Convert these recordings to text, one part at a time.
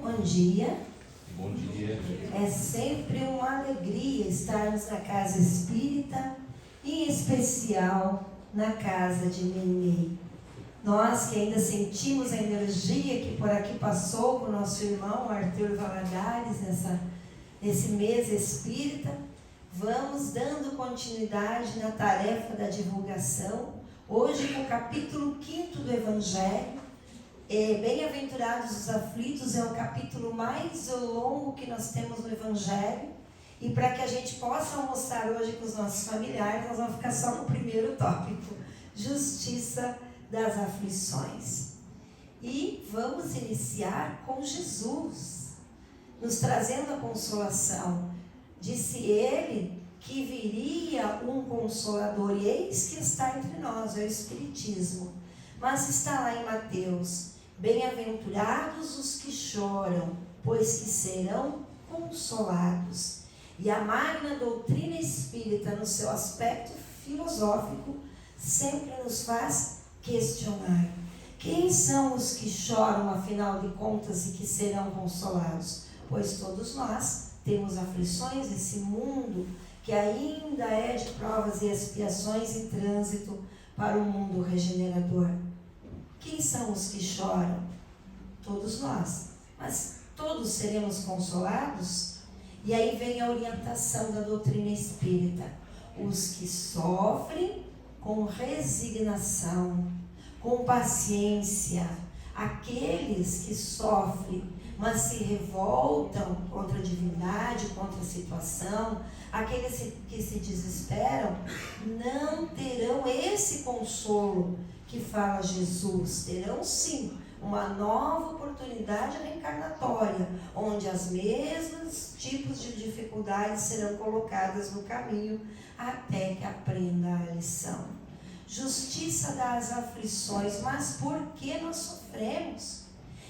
Bom dia. Bom dia. É sempre uma alegria estarmos na casa espírita, em especial na casa de Nenê. Nós que ainda sentimos a energia que por aqui passou com o nosso irmão Arthur Valadares nesse mês espírita, vamos dando continuidade na tarefa da divulgação, hoje com o capítulo 5º do Evangelho. Bem-aventurados os aflitos é o capítulo mais longo que nós temos no Evangelho, e para que a gente possa almoçar hoje com os nossos familiares, nós vamos ficar só no primeiro tópico, justiça das aflições. E vamos iniciar com Jesus, nos trazendo a consolação. Disse ele que viria um Consolador, e eis que está entre nós, é o Espiritismo. Mas está lá em Mateus: bem-aventurados os que choram, pois que serão consolados. E a magna doutrina espírita, no seu aspecto filosófico, sempre nos faz questionar: quem são os que choram, afinal de contas, e que serão consolados? Pois todos nós temos aflições, esse mundo que ainda é de provas e expiações em trânsito para o mundo regenerador. Quem são os que choram? Todos nós. Mas todos seremos consolados? E aí vem a orientação da doutrina espírita: os que sofrem com resignação, com paciência, aqueles que sofrem, mas se revoltam contra a divindade, contra a situação, aqueles que se desesperam, não terão esse consolo que fala Jesus. Terão sim uma nova oportunidade reencarnatória, onde as mesmas tipos de dificuldades serão colocadas no caminho até que aprenda a lição. Justiça das aflições. Mas por que nós sofremos?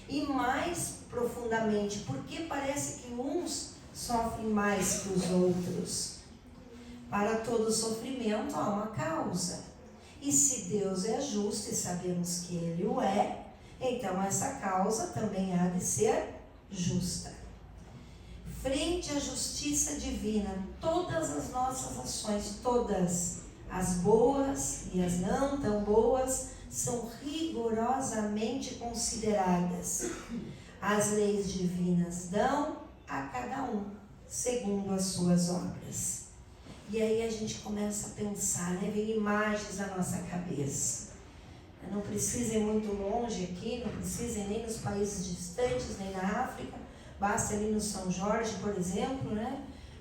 E mais profundamente, porque parece que uns sofrem mais que os outros? Para todo sofrimento há uma causa. E se Deus é justo, e sabemos que Ele o é, então essa causa também há de ser justa. Frente à justiça divina, todas as nossas ações, todas as boas e as não tão boas, são rigorosamente consideradas. As leis divinas dão a cada um segundo as suas obras. E aí a gente começa a pensar, vem imagens na nossa cabeça. Não precisa ir muito longe aqui, não precisa ir nem nos países distantes, nem na África. Basta ali no São Jorge, por exemplo,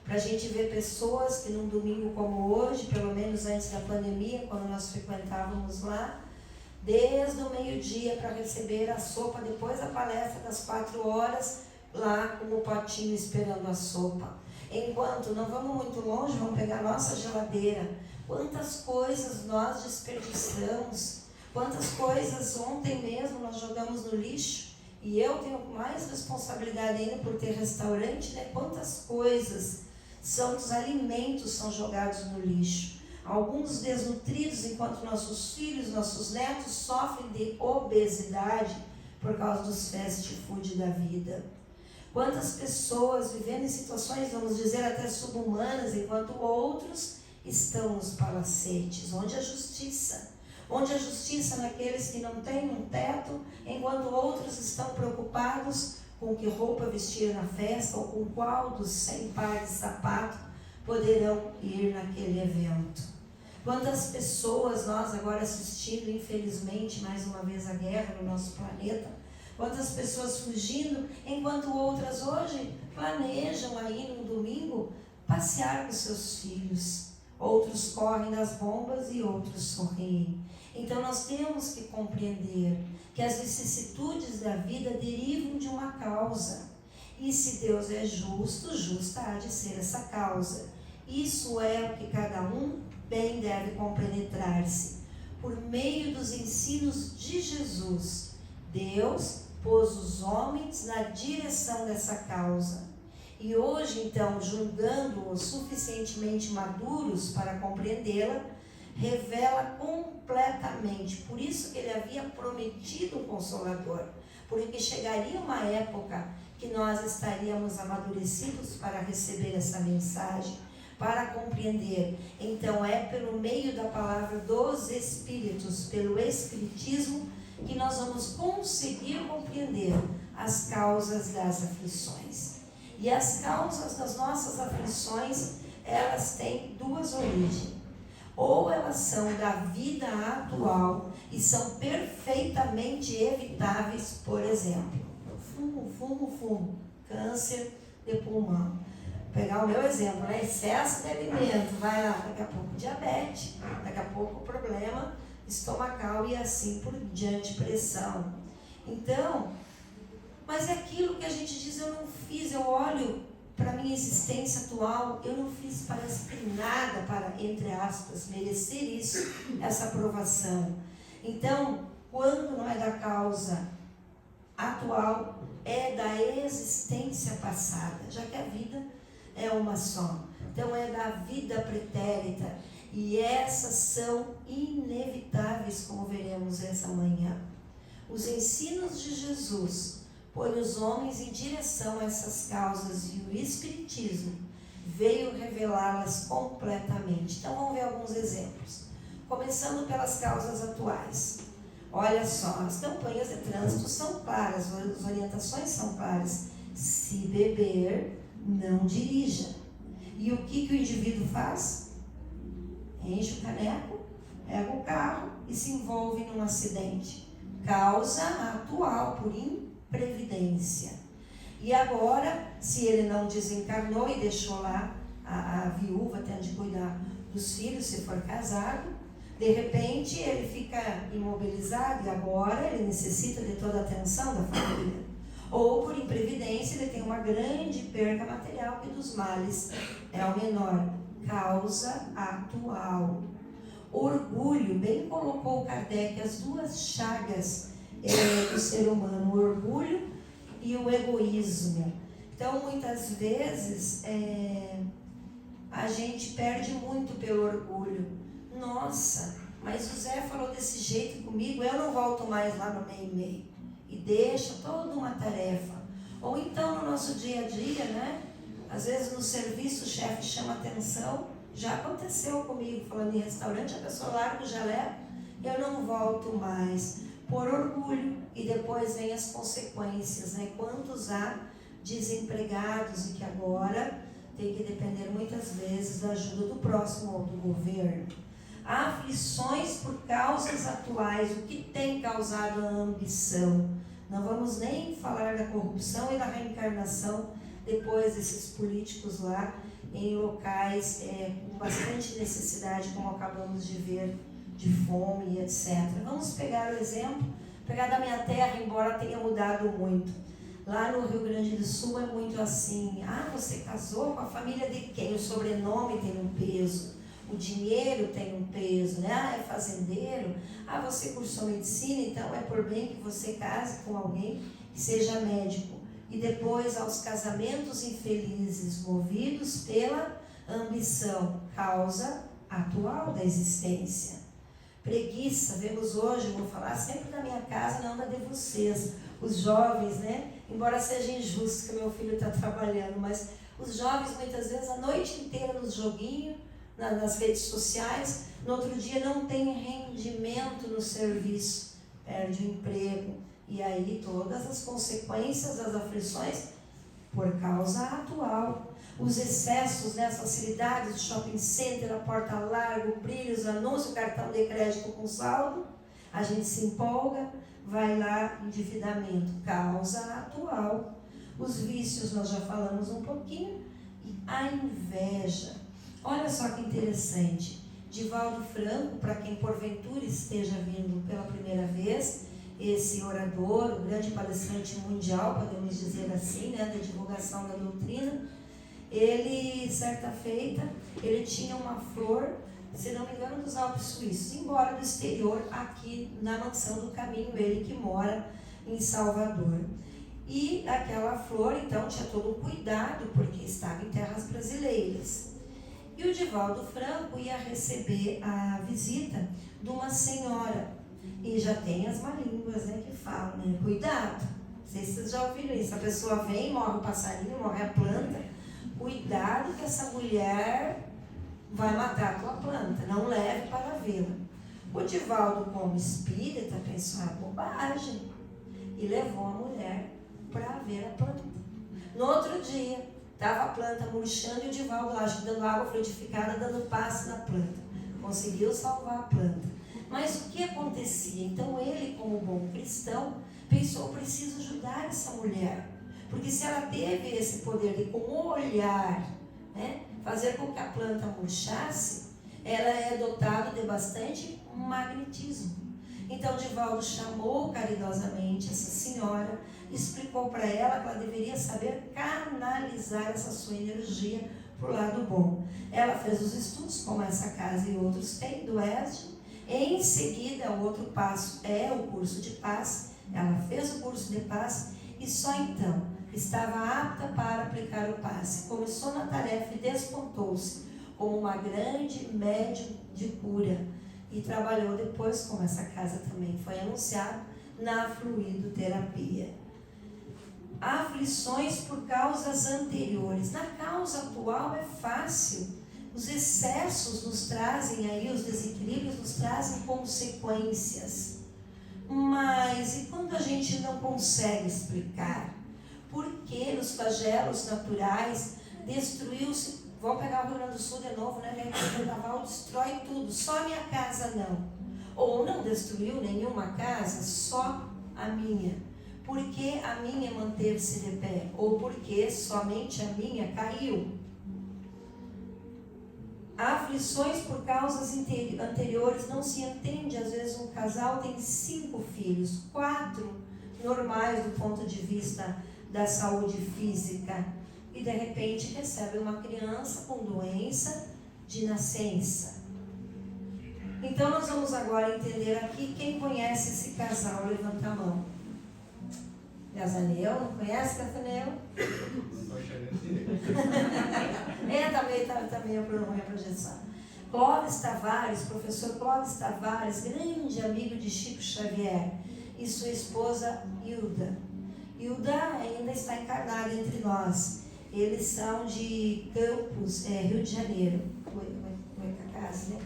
para a gente ver pessoas que num domingo como hoje, pelo menos antes da pandemia, quando nós frequentávamos lá, desde o meio-dia para receber a sopa, depois da palestra das 4 horas, lá com o potinho esperando a sopa. Enquanto não vamos muito longe, vamos pegar a nossa geladeira. Quantas coisas nós desperdiçamos, quantas coisas ontem mesmo nós jogamos no lixo, e eu tenho mais responsabilidade ainda por ter restaurante, Quantas coisas são dos alimentos são jogados no lixo. Alguns desnutridos, enquanto nossos filhos, nossos netos sofrem de obesidade por causa dos fast food da vida. Quantas pessoas vivendo em situações, vamos dizer, até subhumanas, enquanto outros estão nos palacetes. Onde a justiça? Onde a justiça naqueles que não têm um teto, enquanto outros estão preocupados com que roupa vestir na festa, ou com qual dos 100 pares de sapato poderão ir naquele evento. Quantas pessoas nós agora assistindo, infelizmente, mais uma vez a guerra no nosso planeta, quantas pessoas fugindo, enquanto outras hoje planejam aí num domingo passear com seus filhos. Outros correm das bombas e outros sorriem. Então nós temos que compreender que as vicissitudes da vida derivam de uma causa. E se Deus é justo, justa há de ser essa causa. Isso é o que cada um bem deve compenetrar-se. Por meio dos ensinos de Jesus, Deus pôs os homens na direção dessa causa. E hoje, então, julgando-os suficientemente maduros para compreendê-la, revela completamente. Por isso que ele havia prometido um Consolador, porque chegaria uma época que nós estaríamos amadurecidos para receber essa mensagem, para compreender. Então é pelo meio da palavra dos Espíritos, pelo Espiritismo, que nós vamos conseguir compreender as causas das aflições. E as causas das nossas aflições, elas têm duas origens. Ou elas são da vida atual e são perfeitamente evitáveis, por exemplo, fumo, câncer de pulmão. Vou pegar o meu exemplo, né? Excesso de alimento, vai lá, daqui a pouco diabetes, daqui a pouco problema estomacal e assim por diante, pressão. Então, mas é aquilo que a gente diz, eu não fiz, eu olho para a minha existência atual, eu não fiz, parece que nada para, entre aspas, merecer isso, essa aprovação. Então, quando não é da causa atual, é da existência passada, já que a vida é uma só. Então, é da vida pretérita, e essas são inevitáveis, como veremos essa manhã. Os ensinos de Jesus põe os homens em direção a essas causas e o Espiritismo veio revelá-las completamente. Então vamos ver alguns exemplos. Começando pelas causas atuais. Olha só, as campanhas de trânsito são claras, as orientações são claras. Se beber, não dirija. E o que o indivíduo faz? Enche o caneco, pega o carro e se envolve num acidente. Causa atual, por imprevidência. E agora, se ele não desencarnou e deixou lá a viúva tendo de cuidar dos filhos, se for casado, de repente ele fica imobilizado e agora ele necessita de toda a atenção da família. Ou por imprevidência ele tem uma grande perca material, que dos males é o menor. Causa atual. Orgulho, bem colocou Kardec as duas chagas do ser humano, o orgulho e o egoísmo. Então, muitas vezes, a gente perde muito pelo orgulho. Nossa, mas o Zé falou desse jeito comigo, eu não volto mais lá no meio-meio. E deixa toda uma tarefa. Ou então, no nosso dia a dia, né? Às vezes no serviço o chefe chama atenção. Já aconteceu comigo, falando em restaurante, a pessoa larga o jaleco, eu não volto mais, por orgulho, e depois vem as consequências, né? Quantos há desempregados e que agora tem que depender muitas vezes da ajuda do próximo ou do governo. Há aflições por causas atuais, o que tem causado a ambição. Não vamos nem falar da corrupção e da reencarnação depois desses políticos lá, em locais com bastante necessidade, como acabamos de ver, de fome e etc. Vamos pegar o exemplo, pegar da minha terra, embora tenha mudado muito. Lá no Rio Grande do Sul é muito assim, você casou com a família de quem? O sobrenome tem um peso, o dinheiro tem um peso, né? É fazendeiro, você cursou medicina, então é por bem que você case com alguém que seja médico. E depois aos casamentos infelizes, movidos pela ambição, causa atual da existência. Preguiça, vemos hoje, vou falar sempre da minha casa, não da de vocês, os jovens, né? Embora seja injusto que meu filho está trabalhando, mas os jovens muitas vezes a noite inteira nos joguinhos, nas redes sociais, no outro dia não tem rendimento no serviço, perde o emprego. E aí todas as consequências das aflições por causa atual. Os excessos, né, as facilidades do shopping center, a porta larga, o brilho, os anúncios, o cartão de crédito com saldo, a gente se empolga, vai lá, endividamento, causa atual. Os vícios nós já falamos um pouquinho, e a inveja. Olha só que interessante, Divaldo Franco, para quem porventura esteja vindo pela primeira vez, esse orador, o grande palestrante mundial, podemos dizer assim, né, da divulgação da doutrina, ele, certa feita, ele tinha uma flor, se não me engano, dos Alpes Suíços, embora do exterior, aqui na Mansão do Caminho, ele que mora em Salvador. E aquela flor, então, tinha todo o cuidado, porque estava em terras brasileiras. E o Divaldo Franco ia receber a visita de uma senhora. E já tem as má línguas, né, que falam, né? Cuidado, sei se vocês já ouviram isso. A pessoa vem, morre o passarinho, morre a planta. Cuidado que essa mulher vai matar a tua planta, não leve para vê-la. O Divaldo, como espírita, pensou, bobagem, e levou a mulher para ver a planta. No outro dia, estava a planta murchando e o Divaldo lá, dando água fluidificada, dando passe na planta. Conseguiu salvar a planta. Mas o que acontecia? Então ele, como bom cristão, pensou, preciso ajudar essa mulher. Porque se ela teve esse poder de, com o olhar, né, fazer com que a planta murchasse, ela é dotada de bastante magnetismo. Então Divaldo chamou carinhosamente essa senhora, explicou para ela que ela deveria saber canalizar essa sua energia para o lado bom. Ela fez os estudos, como essa casa e outros têm, do ESD. Em seguida, o outro passo é o curso de paz. Ela fez o curso de paz e só então estava apta para aplicar o passe. Começou na tarefa e despontou-se como uma grande médium de cura. E trabalhou depois, como essa casa também foi anunciado, na fluidoterapia. Aflições por causas anteriores. Na causa atual é fácil. Os excessos nos trazem aí, os desequilíbrios nos trazem consequências. Mas e quando a gente não consegue explicar? Por que nos flagelos naturais destruiu-se? Vamos pegar o Rio Grande do Sul de novo, né? Vem o carnaval, destrói tudo, só a minha casa não. Ou não destruiu nenhuma casa, só a minha. Por que a minha manteve-se de pé? Ou porque somente a minha caiu? Aflições por causas anteriores não se entende. Às vezes um casal tem 5 filhos, 4 normais do ponto de vista da saúde física, e de repente recebe uma criança com doença de nascença. Então nós vamos agora entender aqui, quem conhece esse casal, levanta a mão. Gazanel, não conhece Gazanel? Tá meio ruim a projeção. Clóvis Tavares, professor Clóvis Tavares, grande amigo de Chico Xavier, e sua esposa Hilda. Hilda ainda está encarnada entre nós. Eles são de Campos, Rio de Janeiro, Goitacazes, né?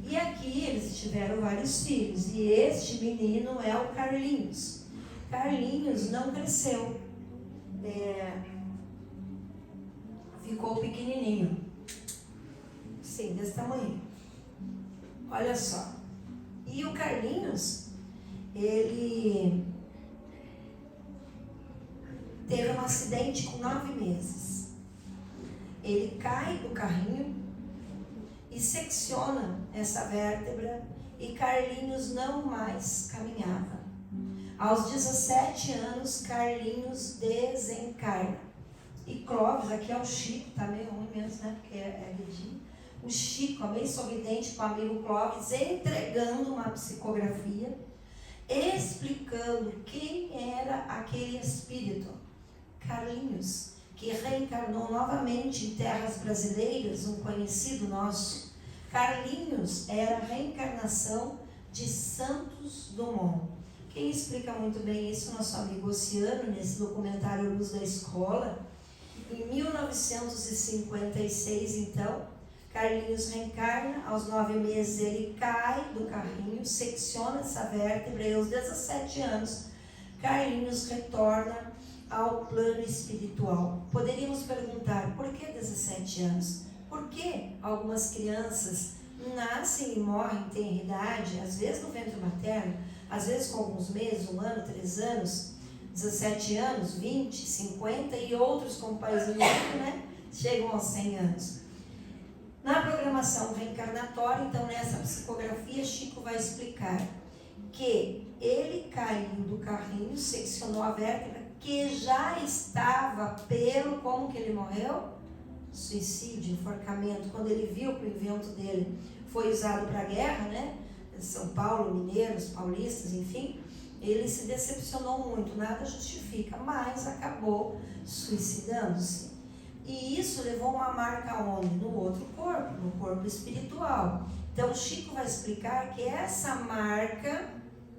E aqui eles tiveram vários filhos, e este menino é o Carlinhos. Carlinhos não cresceu, ficou pequenininho, sim, desse tamanho. Olha só, e o Carlinhos, ele teve um acidente com 9 meses. Ele cai do carrinho e secciona essa vértebra, e Carlinhos não mais caminhava. Aos 17 anos, Carlinhos desencarna. E Clóvis, aqui é o Chico, tá meio ruim mesmo, né? Porque é Lidinho. O Chico, bem sorridente com o amigo Clóvis, entregando uma psicografia, explicando quem era aquele espírito. Carlinhos, que reencarnou novamente em terras brasileiras, um conhecido nosso. Carlinhos era a reencarnação de Santos Dumont. Quem explica muito bem isso, nosso amigo Oceano, nesse documentário Luz da Escola. Em 1956, então, Carlinhos reencarna. Aos 9 meses ele cai do carrinho, secciona essa vértebra, e aos 17 anos, Carlinhos retorna ao plano espiritual. Poderíamos perguntar, por que 17 anos? Por que algumas crianças nascem e morrem em tenra idade, às vezes no ventre materno, às vezes com alguns meses, 1 ano, 3 anos, 17 anos, 20, 50, e outros, como o paizinho, né, chegam aos 100 anos. Na programação reencarnatória, então, nessa psicografia, Chico vai explicar que ele caiu do carrinho, seccionou a vértebra, que já estava como que ele morreu? Suicídio, enforcamento. Quando ele viu que o invento dele foi usado para a guerra, né? São Paulo, mineiros, paulistas, enfim, ele se decepcionou muito, nada justifica, mas acabou suicidando-se. E isso levou uma marca onde? No outro corpo, no corpo espiritual. Então Chico vai explicar que essa marca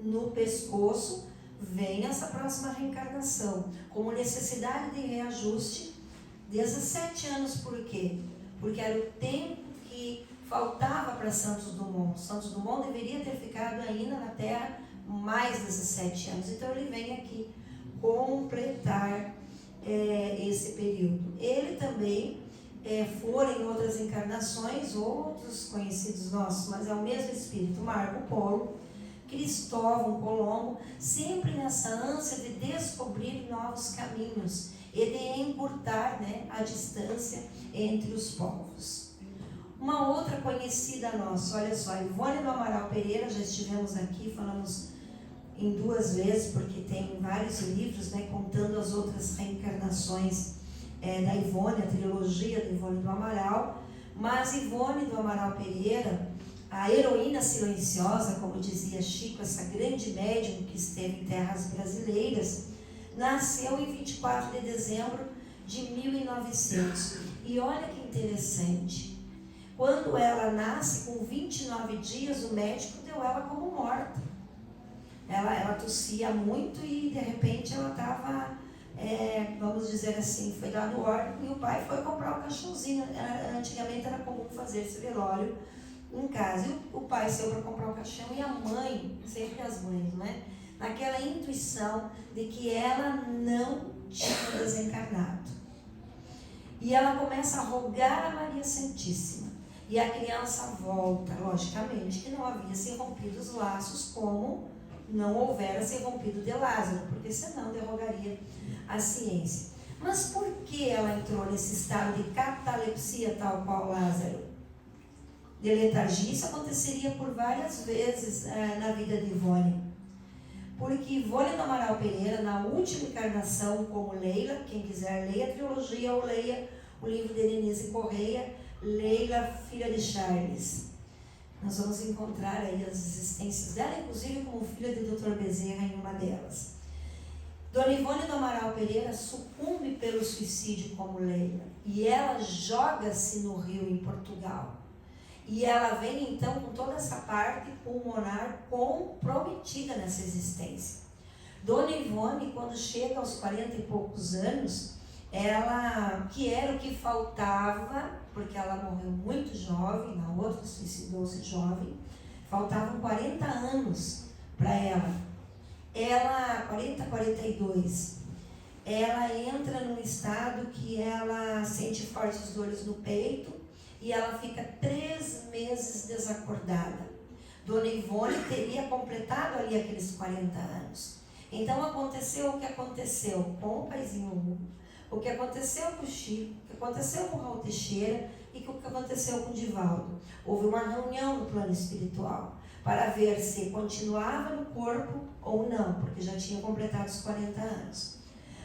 no pescoço vem essa próxima reencarnação, como necessidade de reajuste, 17 anos. Por quê? Porque era o tempo que faltava para Santos Dumont. Santos Dumont deveria ter ficado ainda na Terra mais 17 anos. Então ele vem aqui completar esse período. Ele também foram em outras encarnações, outros conhecidos nossos, mas é o mesmo espírito, Marco Polo, Cristóvão Colombo, sempre nessa ânsia de descobrir novos caminhos e de encurtar, a distância entre os povos. Uma outra conhecida nossa, olha só, Ivone do Amaral Pereira, já estivemos aqui, falamos em 2 vezes, porque tem vários livros, contando as outras reencarnações da Ivone, a trilogia da Ivone do Amaral. Mas Ivone do Amaral Pereira, a heroína silenciosa, como dizia Chico, essa grande médium que esteve em terras brasileiras, nasceu em 24 de dezembro de 1900. E olha que interessante, quando ela nasce, com 29 dias, o médico deu ela como morta. Ela tossia muito e de repente ela estava, vamos dizer assim, foi dado ordem e o pai foi comprar um caixãozinho. Antigamente era comum fazer esse velório em casa. E o pai saiu para comprar um caixão e a mãe, sempre as mães, naquela intuição de que ela não tinha desencarnado. E ela começa a rogar a Maria Santíssima. E a criança volta, logicamente, que não havia se rompido os laços, como não houvera se rompido de Lázaro, porque senão derrogaria a ciência. Mas por que ela entrou nesse estado de catalepsia, tal qual Lázaro? De letargia, isso aconteceria por várias vezes na vida de Ivone. Porque Ivone do Amaral Pereira, na última encarnação como Leila, quem quiser leia a trilogia ou leia o livro de Denise Correia, Leila, filha de Charles. Nós vamos encontrar aí as existências dela, inclusive como filha de Dr. Bezerra em uma delas. Dona Ivone do Amaral Pereira sucumbe pelo suicídio como Leila. E ela joga-se no rio em Portugal. E ela vem então com toda essa parte pulmonar comprometida nessa existência. Dona Ivone, quando chega aos 40 e poucos anos, ela, que era o que faltava, porque ela morreu muito jovem, na outra suicidou-se jovem, faltavam 40 anos para ela. Ela, 40, 42, ela entra num estado que ela sente fortes dores no peito e ela fica 3 meses desacordada. Dona Ivone teria completado ali aqueles 40 anos. Então aconteceu o que aconteceu com o paizinho Hugo, o que aconteceu com o Chico, o que aconteceu com o Raul Teixeira e o que aconteceu com o Divaldo. Houve uma reunião no plano espiritual para ver se continuava no corpo ou não, porque já tinha completado os 40 anos.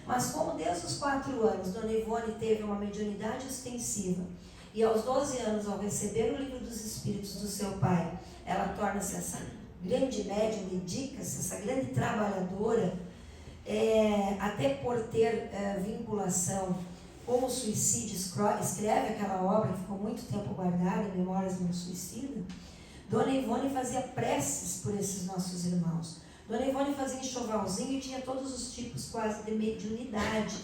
Mas como desde os 4 anos Dona Ivone teve uma mediunidade ostensiva e aos 12 anos, ao receber o livro dos espíritos do seu pai, ela torna-se essa grande médium, dedica-se, essa grande trabalhadora, até por ter vinculação com o suicídio, escreve aquela obra que ficou muito tempo guardada, Memórias de um Suicida. Dona Ivone fazia preces por esses nossos irmãos. Dona Ivone fazia enxovalzinho e tinha todos os tipos quase de mediunidade.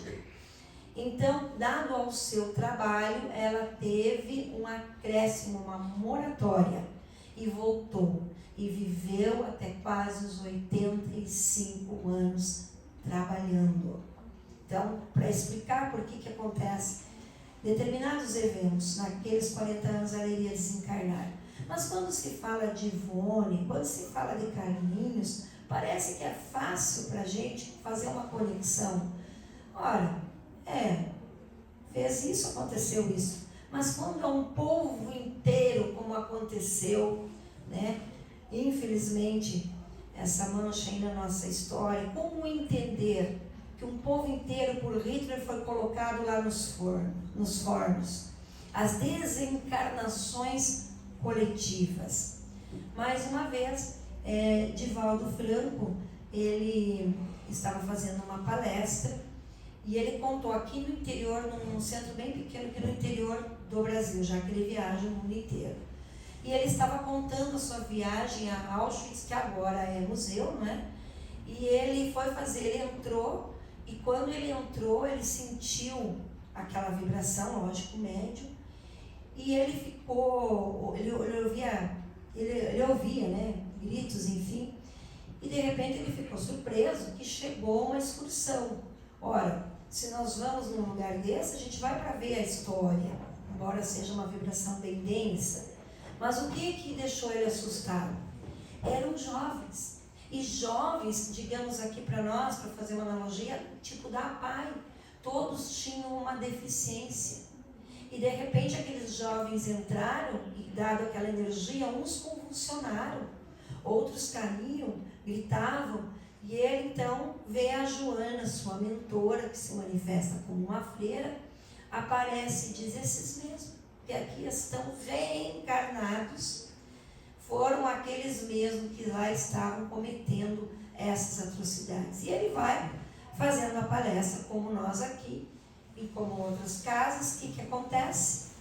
Então, dado ao seu trabalho, ela teve um acréscimo, uma moratória, e voltou. E viveu até quase os 85 anos trabalhando. Então, para explicar por que acontece determinados eventos, naqueles 40 anos ela iria desencarnar. Mas quando se fala de Ivone, quando se fala de Carlinhos, parece que é fácil para a gente fazer uma conexão. Ora, fez isso, aconteceu isso. Mas quando é um povo inteiro, como aconteceu, infelizmente, essa mancha aí na nossa história, como entender que um povo inteiro por Hitler foi colocado lá nos fornos? As desencarnações coletivas. Mais uma vez, Divaldo Franco, ele estava fazendo uma palestra e ele contou aqui no interior, num centro bem pequeno aqui no interior do Brasil, já que ele viaja o mundo inteiro. E ele estava contando a sua viagem a Auschwitz, que agora é museu, E ele foi fazer, ele entrou, e quando ele entrou, ele sentiu aquela vibração, lógico, médio, e ele ficou, ele ouvia, né, gritos, enfim, e de repente ele ficou surpreso que chegou uma excursão. Ora, se nós vamos num lugar desse, a gente vai para ver a história, embora seja uma vibração bem densa. Mas o que deixou ele assustado? Eram jovens. E jovens, digamos aqui para nós, para fazer uma analogia, tipo da APAE, todos tinham uma deficiência. E de repente aqueles jovens entraram e, dado aquela energia, uns convulsionaram, outros caíam, gritavam. E ele então vê a Joana, sua mentora, que se manifesta como uma freira, aparece e diz: esses mesmos que aqui estão reencarnados foram aqueles mesmos que lá estavam cometendo essas atrocidades. E ele vai fazendo a palestra, como nós aqui, e como outras casas. O que acontece?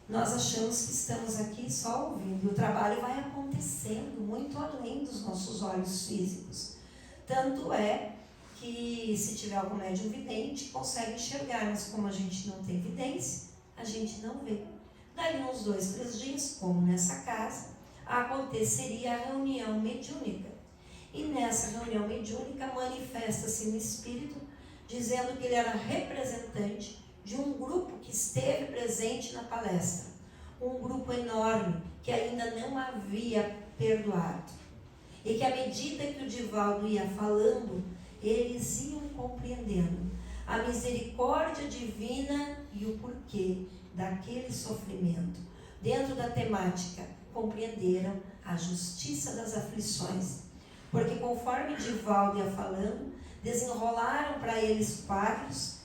Nós achamos que estamos aqui só ouvindo, e o trabalho vai acontecendo muito além dos nossos olhos físicos. Tanto é que, se tiver algum médium vidente, consegue enxergar, mas como a gente não tem evidência, a gente não vê. Dali uns 2, 3 dias, como nessa casa, aconteceria a reunião mediúnica. E nessa reunião mediúnica manifesta-se um espírito dizendo que ele era representante de um grupo que esteve presente na palestra. Um grupo enorme que ainda não havia perdoado. E que à medida que o Divaldo ia falando, eles iam compreendendo a misericórdia divina e o porquê daquele sofrimento. Dentro da temática, compreenderam a justiça das aflições. Porque conforme Divaldo ia falando, desenrolaram para eles quadros.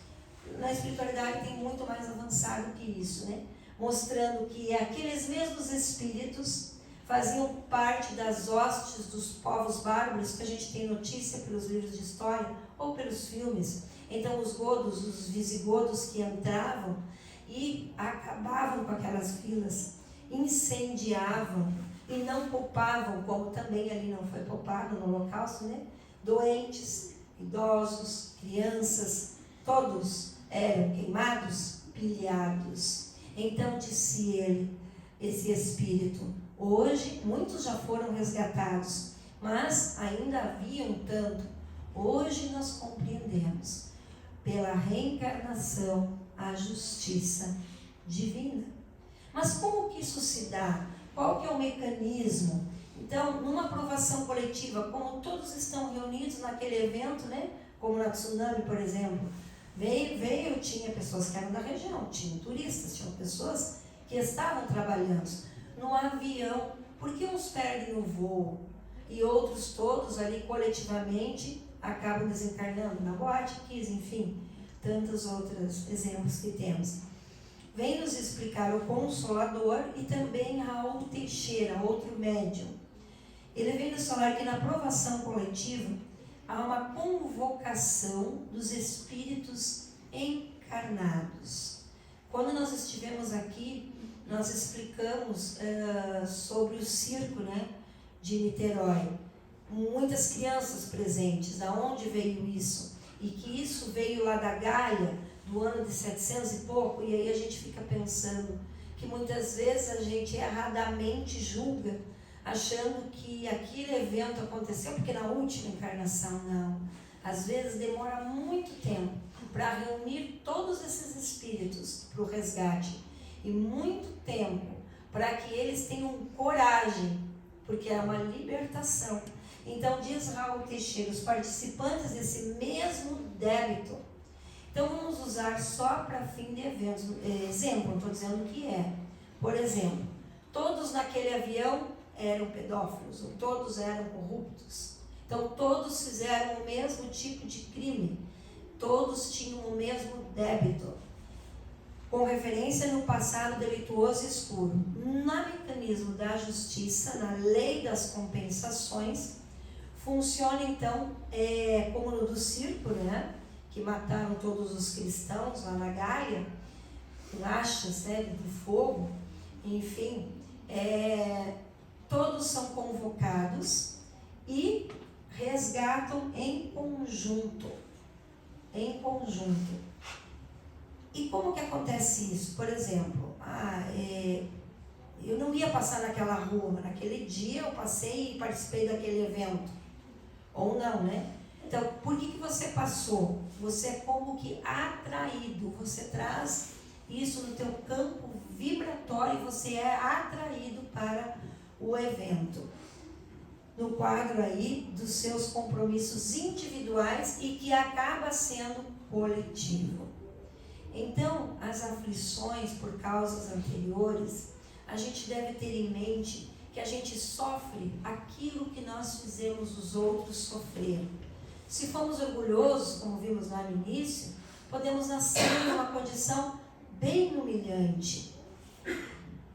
Na espiritualidade tem muito mais avançado que isso, né? Mostrando que aqueles mesmos espíritos faziam parte das hostes dos povos bárbaros, que a gente tem notícia pelos livros de história ou pelos filmes. Então os godos, os visigodos que entravam e acabavam com aquelas vilas, incendiavam e não poupavam, como também ali não foi poupado no Holocausto, né? Doentes, idosos, crianças, todos eram queimados, pilhados. Então disse ele, esse espírito: hoje muitos já foram resgatados, mas ainda havia um tanto. Hoje nós compreendemos, pela reencarnação, a justiça divina. Mas como que isso se dá? Qual que é o mecanismo? Então, numa aprovação coletiva, como todos estão reunidos naquele evento, né? Como na Tsunami, por exemplo, veio, tinha pessoas que eram da região, tinha turistas, tinham pessoas que estavam trabalhando no avião, porque uns perdem o voo e outros todos ali coletivamente acabam desencarnando na Boate Kiss, enfim, tantos outros exemplos que temos. Vem nos explicar o Consolador e também Raul Teixeira, outro médium. Ele vem nos falar que na aprovação coletiva há uma convocação dos espíritos encarnados. Quando nós estivemos aqui, nós explicamos sobre o circo, né, de Niterói. Muitas crianças presentes, da onde veio isso? E que isso veio lá da Gaia, do ano de 700 e pouco, e aí a gente fica pensando que muitas vezes a gente erradamente julga, achando que aquele evento aconteceu porque na última encarnação. Não. Às vezes demora muito tempo para reunir todos esses espíritos para o resgate, e muito tempo para que eles tenham coragem, porque é uma libertação. Então diz Raul Teixeira, os participantes desse mesmo débito. Então vamos usar só para fim de eventos. Exemplo, não estou dizendo o que é. Por exemplo, todos naquele avião eram pedófilos, ou todos eram corruptos. Então todos fizeram o mesmo tipo de crime, todos tinham o mesmo débito, com referência no passado delituoso e escuro. No mecanismo da justiça, na lei das compensações, funciona então como no do circo, né? Que mataram todos os cristãos lá na Gaia, com achas, né, do fogo, enfim, todos são convocados e resgatam em conjunto. Em conjunto. E como que acontece isso? Por exemplo, eu não ia passar naquela rua, mas naquele dia eu passei e participei daquele evento. Ou não, né? Então, por que você passou? Você é como que atraído. Você traz isso no teu campo vibratório e você é atraído para o evento. No quadro aí dos seus compromissos individuais e que acaba sendo coletivo. Então, as aflições por causas anteriores, a gente deve ter em mente que a gente sofre aquilo que nós fizemos os outros sofrer. Se formos orgulhosos, como vimos lá no início, podemos nascer numa condição bem humilhante.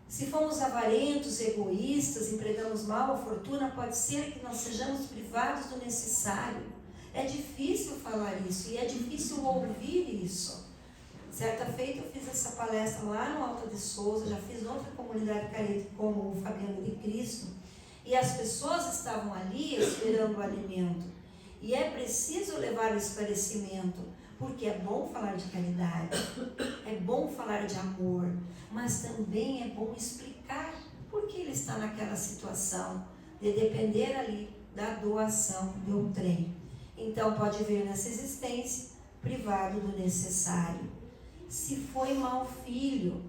Se formos avarentos, egoístas, empregamos mal a fortuna, pode ser que nós sejamos privados do necessário. É difícil falar isso e é difícil ouvir isso. Certa feita eu fiz essa palestra lá no Alto de Souza, já fiz outra comunidade carente como o Fabiano de Cristo, e as pessoas estavam ali esperando o alimento. E é preciso levar o esclarecimento, porque é bom falar de caridade, é bom falar de amor, mas também é bom explicar por que ele está naquela situação, de depender ali da doação de um trem. Então pode ver nessa existência privado do necessário. Se foi mau filho,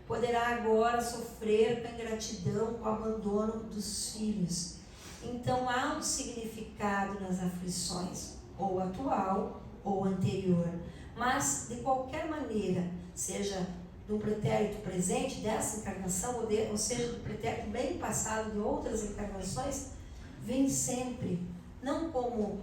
poderá agora sofrer com a ingratidão, com o abandono dos filhos. Então há um significado nas aflições, ou atual ou anterior. Mas, de qualquer maneira, seja do pretérito presente dessa encarnação, ou seja, do pretérito bem passado de outras encarnações, vem sempre, não como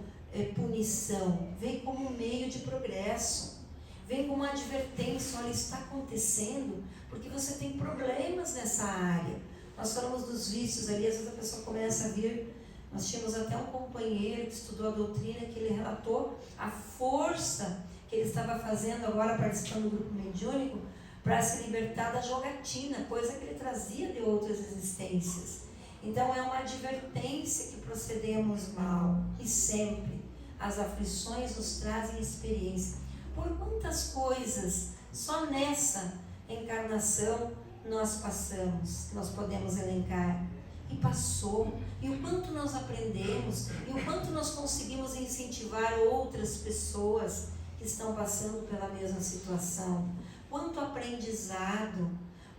punição, vem como meio de progresso. Vem com uma advertência, olha, está acontecendo porque você tem problemas nessa área. Nós falamos dos vícios ali, às vezes a pessoa começa a vir. Nós tínhamos até um companheiro que estudou a doutrina, que ele relatou a força que ele estava fazendo agora, participando do grupo mediúnico, para se libertar da jogatina, coisa que ele trazia de outras existências. Então é uma advertência que procedemos mal, e sempre as aflições nos trazem experiência. Por quantas coisas só nessa encarnação nós passamos, nós podemos elencar. E passou, e o quanto nós aprendemos, e o quanto nós conseguimos incentivar outras pessoas que estão passando pela mesma situação. Quanto aprendizado,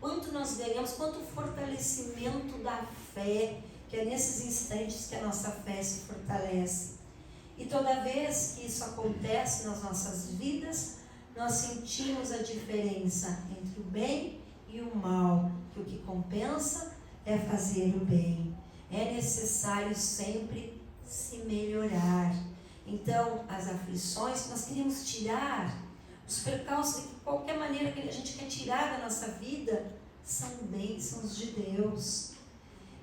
quanto nós ganhamos, quanto fortalecimento da fé, que é nesses instantes que a nossa fé se fortalece. E toda vez que isso acontece nas nossas vidas, nós sentimos a diferença entre o bem e o mal, que o que compensa é fazer o bem. É necessário sempre se melhorar. Então, as aflições, nós queremos tirar, os percalços, de qualquer maneira que a gente quer tirar da nossa vida, são bênçãos de Deus.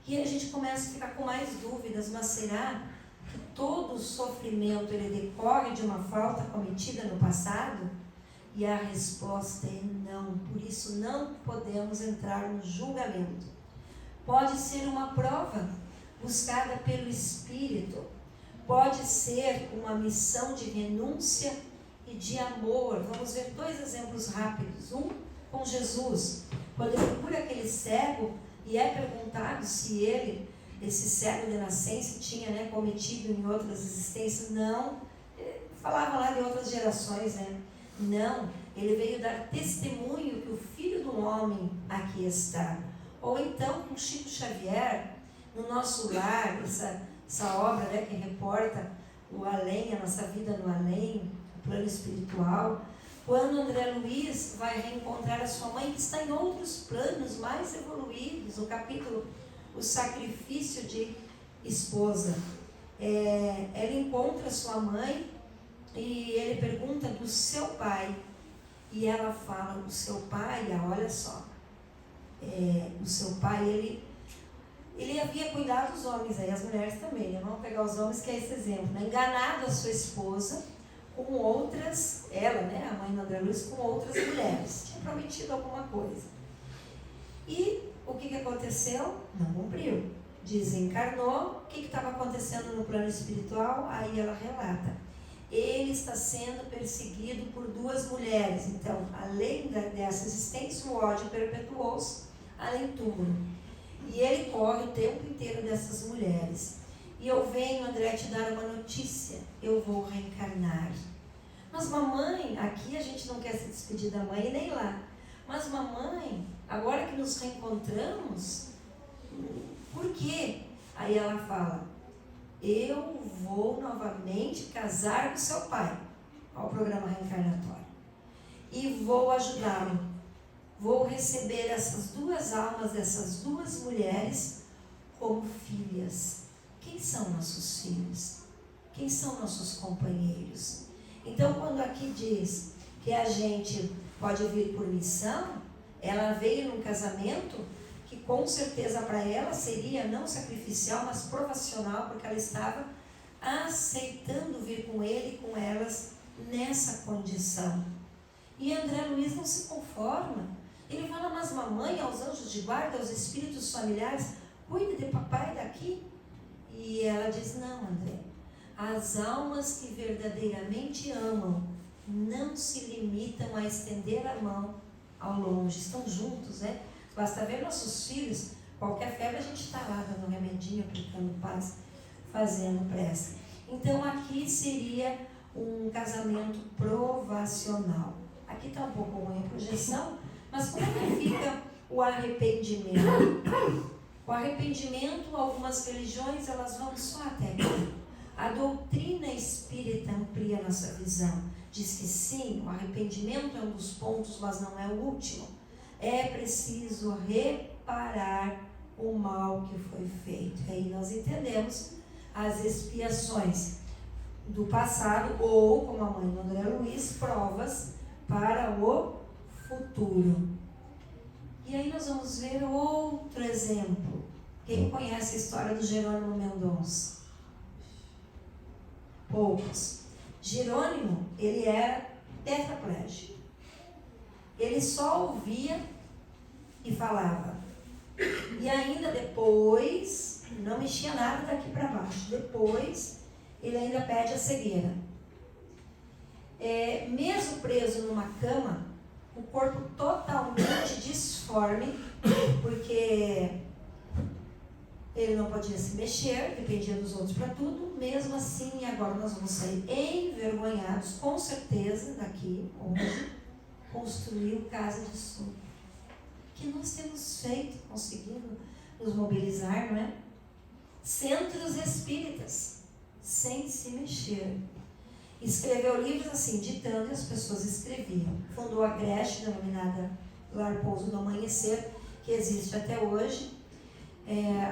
E aí a gente começa a ficar com mais dúvidas, mas será que todo o sofrimento ele decorre de uma falta cometida no passado? E a resposta é não. Por isso não podemos entrar no julgamento. Pode ser uma prova buscada pelo Espírito, pode ser uma missão de renúncia e de amor. Vamos ver dois exemplos rápidos. Um com Jesus, quando ele cura aquele cego e é perguntado se ele, esse cego de nascença, tinha cometido em outras existências. Não, falava lá de outras gerações, Não, ele veio dar testemunho que o Filho do Homem aqui está. Ou então com Chico Xavier, no nosso lar, essa obra que reporta o além, a nossa vida no além, o plano espiritual, quando André Luiz vai reencontrar a sua mãe, que está em outros planos mais evoluídos, no capítulo O Sacrifício de Esposa. Ela encontra sua mãe e ele pergunta do seu pai, e ela fala, o seu pai, olha só, o seu pai, ele havia cuidado dos homens, aí as mulheres também, vamos pegar os homens que é esse exemplo, enganado a sua esposa com outras, ela, a mãe do André Luiz, com outras mulheres, tinha prometido alguma coisa. E o que aconteceu? Não cumpriu. desencarnou. O que estava acontecendo no plano espiritual? Aí ela relata. Ele está sendo perseguido por 2 mulheres. Então, além dessa existência, o ódio perpetuou-se além túmulo. E ele corre o tempo inteiro dessas mulheres. E eu venho, André, te dar uma notícia. Eu vou reencarnar. Mas mamãe, aqui a gente não quer se despedir da mãe nem lá. Mas mamãe, agora que nos reencontramos, por quê? Aí ela fala, eu vou novamente casar com seu pai. Ao programa reencarnatório. E vou ajudá-lo. Vou receber essas 2 almas, dessas 2 mulheres, como filhas. Quem são nossos filhos? Quem são nossos companheiros? Então, quando aqui diz que a gente pode vir por missão, ela veio num casamento que com certeza para ela seria não sacrificial, mas provacional, porque ela estava aceitando vir com ele e com elas nessa condição. E André Luiz não se conforma. Ele fala, mas mamãe, aos anjos de guarda, aos espíritos familiares, cuide de papai daqui. E ela diz, não, André, as almas que verdadeiramente amam não se limitam a estender a mão ao longe, estão juntos, né? Basta ver nossos filhos, qualquer febre a gente está lá dando um remedinho, aplicando paz, fazendo prece. Então aqui seria um casamento provacional. Aqui está um pouco ruim a projeção, mas como é que fica o arrependimento? O arrependimento, algumas religiões, elas vão só até aqui. A doutrina espírita amplia a nossa visão. Diz que sim, o arrependimento é um dos pontos, mas não é o último. É preciso reparar o mal que foi feito. E aí nós entendemos as expiações do passado, ou, como a mãe do André Luiz, provas para o futuro. E aí nós vamos ver outro exemplo. Quem conhece a história do Jerônimo Mendonça? Poucos. Jerônimo, ele era tetraplégico. Ele só ouvia e falava. E ainda depois, não mexia nada daqui para baixo. Depois, ele ainda perde a cegueira. Mesmo preso numa cama, o corpo totalmente disforme, porque ele não podia se mexer, dependia dos outros para tudo. Mesmo assim, agora nós vamos sair envergonhados, com certeza, daqui, hoje, construiu casa de estudo. Que nós temos feito, conseguindo nos mobilizar, não é? Centros espíritas, sem se mexer. Escreveu livros assim, ditando, e as pessoas escreviam. Fundou a creche, denominada Lar Pouso do Amanhecer, que existe até hoje.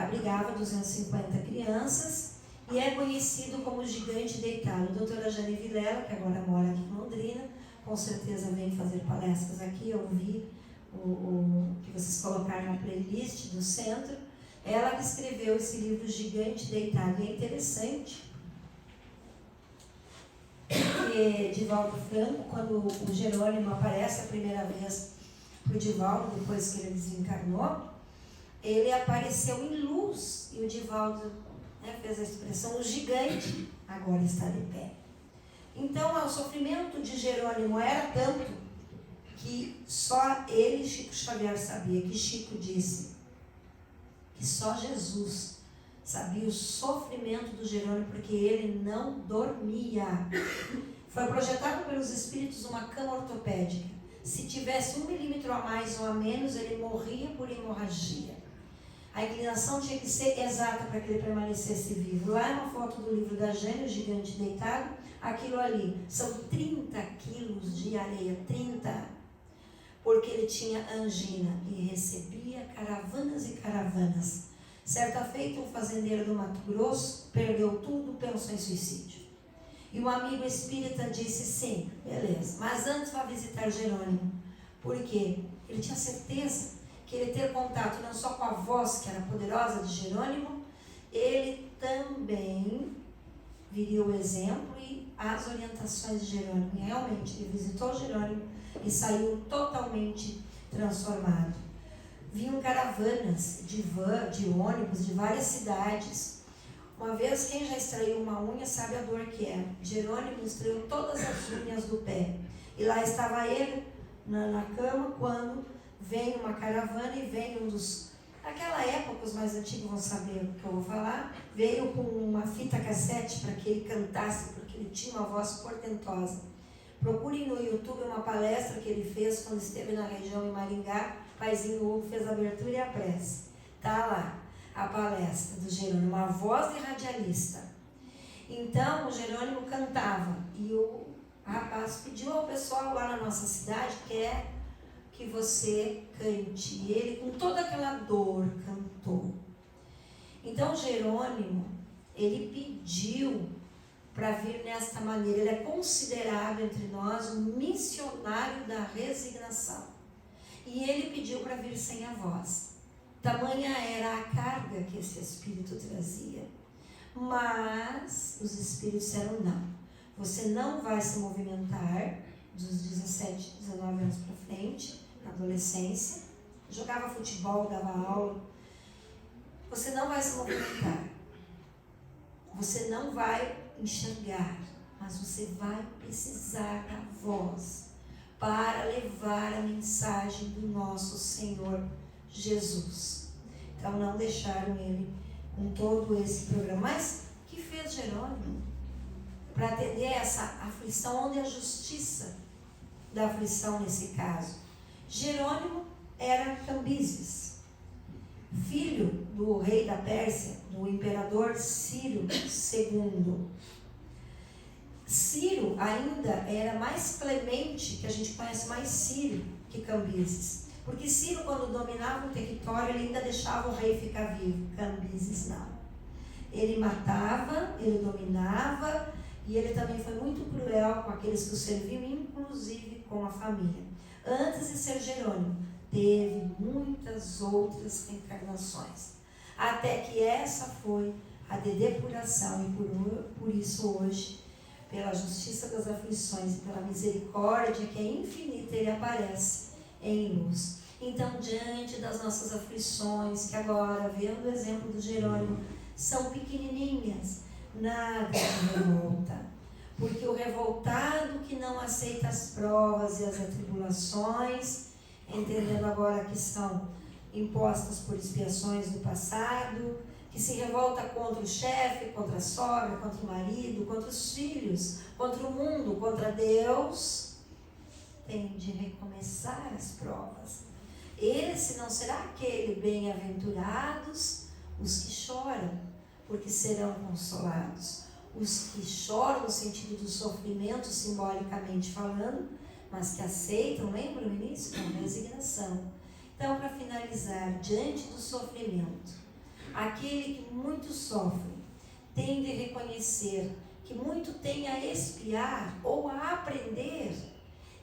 Abrigava 250 crianças e é conhecido como o Gigante Deitado. A doutora Jane Vilela, que agora mora aqui em Londrina, com certeza vem fazer palestras aqui. Eu vi o que vocês colocaram na playlist do centro. Ela que escreveu esse livro Gigante Deitado. E é interessante que Divaldo Franco, quando o Jerônimo aparece a primeira vez para o Divaldo, depois que ele desencarnou, ele apareceu em luz, e o Divaldo fez a expressão, o gigante agora está de pé. Então, o sofrimento de Jerônimo era tanto que só ele, Chico Xavier, sabia, que Chico disse que só Jesus sabia o sofrimento do Jerônimo, porque ele não dormia. Foi projetado pelos espíritos uma cama ortopédica. Se tivesse 1 milímetro a mais ou a menos, ele morria por hemorragia. A inclinação tinha que ser exata para que ele permanecesse vivo. Lá é uma foto do livro da Jane, o Gigante Deitado. Aquilo ali são 30 quilos de areia, 30. Porque ele tinha angina e recebia caravanas e caravanas. Certa feita, um fazendeiro do Mato Grosso perdeu tudo, pensou em suicídio. E um amigo espírita disse, sim, beleza, mas antes vá visitar Jerônimo. Por quê? Ele tinha certeza que ele ter contato não só com a voz, que era poderosa, de Jerônimo, ele também viria o exemplo e as orientações de Jerônimo. E realmente, ele visitou Jerônimo e saiu totalmente transformado. vinham caravanas de van, de ônibus, de várias cidades. Uma vez, quem já extraiu uma unha sabe a dor que é. Jerônimo extraiu todas as unhas do pé. E lá estava ele, na cama, quando vem uma caravana e vem um dos... Naquela época, os mais antigos vão saber o que eu vou falar. Veio com uma fita cassete para que ele cantasse, porque ele tinha uma voz portentosa. Procurem no YouTube uma palestra que ele fez quando esteve na região em Maringá. Paizinho Hugo fez a abertura e a prece. Está lá a palestra do Jerônimo, uma voz de radialista. Então, o Jerônimo cantava. E o rapaz pediu ao pessoal lá na nossa cidade, quer que você cante. E ele, com toda aquela dor, cantou. Então, Jerônimo, ele pediu para vir nesta maneira. Ele é considerado entre nós um missionário da resignação. E ele pediu para vir sem a voz. Tamanha era a carga que esse espírito trazia. Mas os espíritos disseram não. Você não vai se movimentar dos 17, 19 anos para frente, na adolescência. Jogava futebol, dava aula. Você não vai se movimentar. Você não vai enxergar, mas você vai precisar da voz para levar a mensagem do nosso Senhor Jesus. Então não deixaram ele com todo esse programa. Mas o que fez Jerônimo para atender essa aflição, onde a justiça da aflição nesse caso? Jerônimo era Cambises, filho do rei da Pérsia, do imperador Ciro II. Ciro ainda era mais clemente, que a gente conhece mais Ciro que Cambises. Porque Ciro, quando dominava um território, ele ainda deixava o rei ficar vivo. Cambises não. Ele matava, ele dominava, e ele também foi muito cruel com aqueles que o serviam, inclusive com a família. Antes de ser Jerônimo, teve muitas outras reencarnações. Até que essa foi a de depuração, e por isso hoje, pela justiça das aflições e pela misericórdia que é infinita, ele aparece em luz. Então, diante das nossas aflições, que agora, vendo o exemplo do Jerônimo, são pequenininhas, nada de revolta. Porque o revoltado que não aceita as provas e as atribulações, entendendo agora que são impostas por expiações do passado, que se revolta contra o chefe, contra a sogra, contra o marido, contra os filhos, contra o mundo, contra Deus, tem de recomeçar as provas. Esse não será aquele bem-aventurados os que choram, porque serão consolados. Os que choram no sentido do sofrimento, simbolicamente falando, mas que aceitam, lembra o início? Com resignação. Então, para finalizar, diante do sofrimento, aquele que muito sofre tem de reconhecer que muito tem a expiar ou a aprender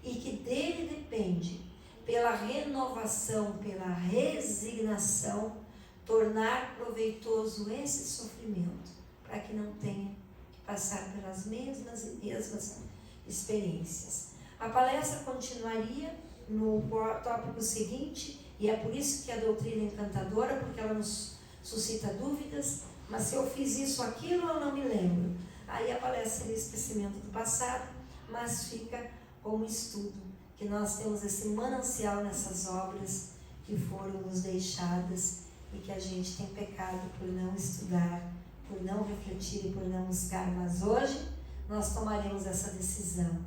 e que dele depende, pela renovação, pela resignação, tornar proveitoso esse sofrimento, para que não tenha que passar pelas mesmas e mesmas experiências. A palestra continuaria no tópico seguinte, e é por isso que a doutrina é encantadora, porque ela nos suscita dúvidas, mas se eu fiz isso, aquilo, eu não me lembro. Aí a palestra seria esquecimento do passado, mas fica como estudo, que nós temos esse manancial nessas obras que foram nos deixadas e que a gente tem pecado por não estudar, por não refletir e por não buscar. Mas hoje nós tomaremos essa decisão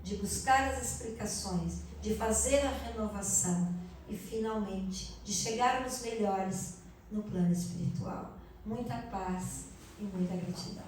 de buscar as explicações, de fazer a renovação e finalmente de chegarmos melhores no plano espiritual. Muita paz e muita gratidão.